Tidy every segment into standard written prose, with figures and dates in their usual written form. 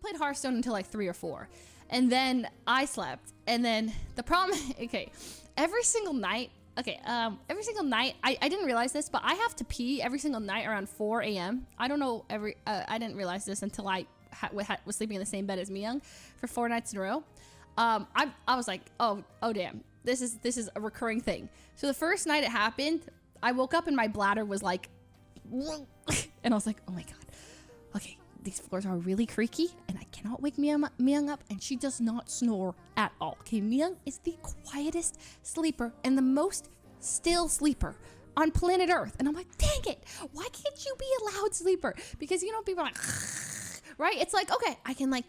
played Hearthstone until like 3 or 4. And then I slept. And then the problem, okay, every single night, I didn't realize this, but I have to pee every single night around 4 a.m. I don't know, I didn't realize this until I was sleeping in the same bed as Miyoung for 4 nights in a row. I was like, oh damn, this is a recurring thing. So the first night it happened, I woke up and my bladder was like, and I was like, oh my God, okay, these floors are really creaky and I cannot wake Miyoung up, and she does not snore at all. Okay, Miyoung is the quietest sleeper and the most still sleeper on planet Earth. And I'm like, dang it, why can't you be a loud sleeper? Because you know, people are like, right? It's like, okay, I can like,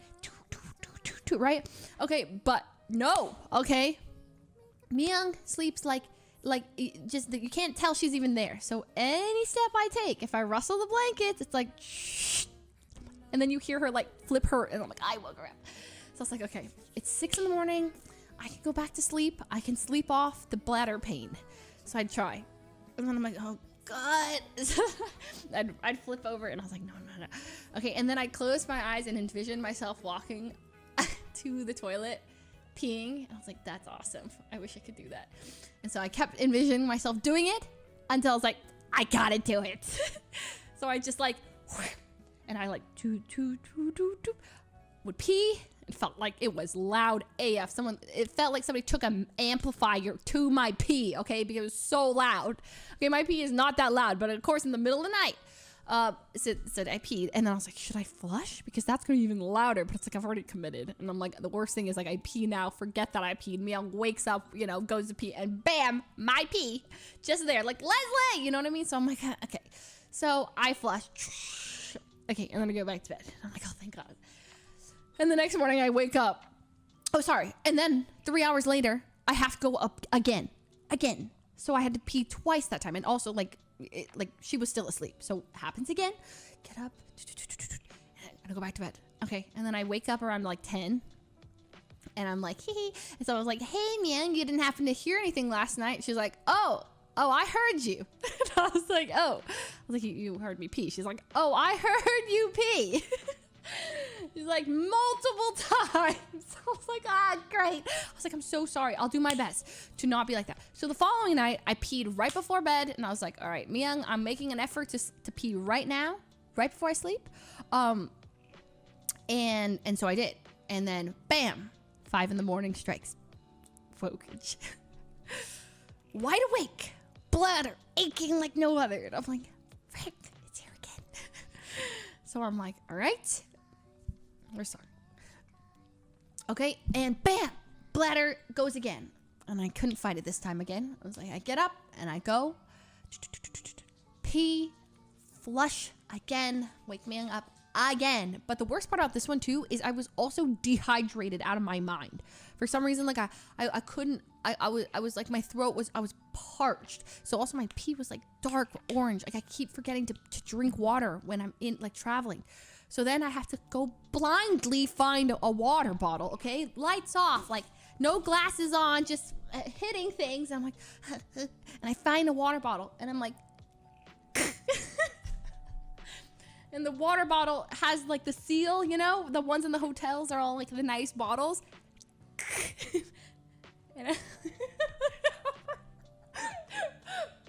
right? Okay, but no, okay? Miyoung sleeps like just, you can't tell she's even there. So any step I take, if I rustle the blankets, it's like, shh. And then you hear her like flip her, and I'm like, I woke her up. So I was like, okay, it's 6 in the morning. I can go back to sleep. I can sleep off the bladder pain. So I'd try. And then I'm like, oh God. I'd flip over and I was like, no. Okay, and then I closed my eyes and envisioned myself walking to the toilet, peeing. And I was like, that's awesome. I wish I could do that. And so I kept envisioning myself doing it until I was like, I gotta do it. So I just like, and I like would pee. It felt like it was loud AF. It felt like somebody took an amplifier to my pee, okay? Because it was so loud. Okay, my pee is not that loud, but of course in the middle of the night, said I peed, and then I was like, should I flush? Because that's gonna be even louder, but it's like I've already committed. And I'm like, the worst thing is like I pee now, forget that I peed. Miyoung wakes up, you know, goes to pee, and bam, my pee, just there, like Leslie, you know what I mean? So I'm like, okay. So I flush. Okay, and then I go back to bed. I'm like, oh, thank God. And the next morning I wake up. Oh, sorry. And then 3 hours later, I have to go up again. So I had to pee twice that time. And also, like she was still asleep. So it happens again. Get up. And I go back to bed. Okay. And then I wake up around like 10. And I'm like, hee. And so I was like, hey, Miyoung, you didn't happen to hear anything last night? She's like, oh, I heard you. And I was like, oh. I was like, you heard me pee. She's like, oh, I heard you pee. She's like, multiple times. I was like, great. I was like, I'm so sorry. I'll do my best to not be like that. So the following night, I peed right before bed. And I was like, all right, Miyoung, I'm making an effort to pee right now, right before I sleep. And so I did. And then, bam, 5 in the morning strikes. Focus. Wide awake. Bladder aching like no other. And I'm like, frick, it's here again. So I'm like, all right, we're sorry. Okay, and bam, bladder goes again. And I couldn't fight it this time again. I was like, I get up and I go, pee, flush again, wake Miyoung up again. But the worst part about this one too is I was also dehydrated out of my mind. For some reason, like I couldn't, I was like, my throat was, I was parched. So also my pee was like dark orange. Like I keep forgetting to drink water when I'm in like traveling. So then I have to go blindly find a water bottle, okay? Lights off, like no glasses on, just hitting things. I'm like, and I find a water bottle and I'm like, and the water bottle has like the seal, you know? The ones in the hotels are all like the nice bottles. And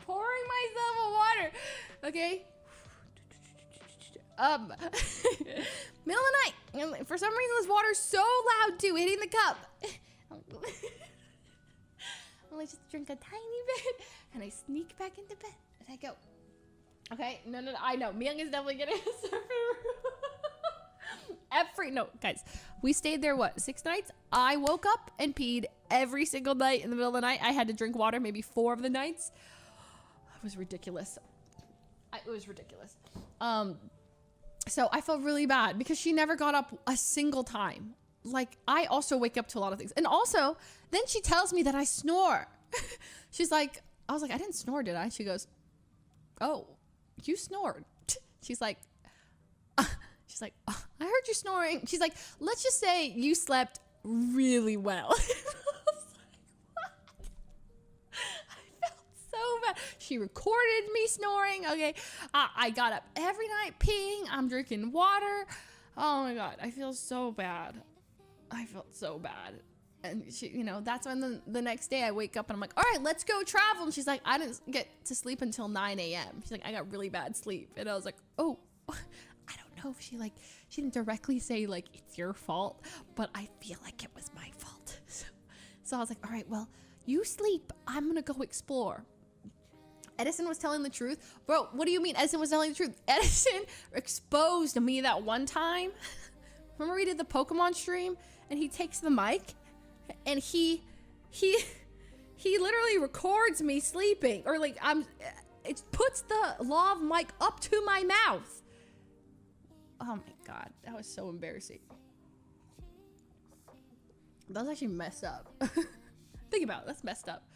pouring myself a water, okay? Middle of the night, and for some reason this water's so loud too, hitting the cup. I'll just drink a tiny bit, and I sneak back into bed, and I go, okay, no, I know, Miyoung is definitely getting a surfing room. No, guys, we stayed there, what, 6 nights? I woke up and peed every single night in the middle of the night. I had to drink water maybe 4 of the nights. It was ridiculous. It was ridiculous. So I felt really bad because she never got up a single time. Like, I also wake up to a lot of things. And also, then she tells me that I snore. She's like, I was like, I didn't snore, did I? She goes, oh, you snored. She's like, oh, I heard you snoring. She's like, let's just say you slept really well. I was like, what? I felt so bad. She recorded me snoring. Okay. I got up every night peeing. I'm drinking water. Oh my God, I feel so bad. I felt so bad. And she, you know, that's when the next day I wake up and I'm like, all right, let's go travel. And she's like, I didn't get to sleep until 9 a.m. She's like, I got really bad sleep. And I was like, oh, I don't know if she didn't directly say like, it's your fault, but I feel like it was my fault. So I was like, all right, well, you sleep. I'm going to go explore. Edison was telling the truth. Bro, what do you mean Edison was telling the truth? Edison exposed me that one time. Remember we did the Pokemon stream and he takes the mic and he literally records me sleeping, or like it puts the law of mic up to my mouth. Oh my God, that was so embarrassing. That was actually messed up. Think about it, that's messed up.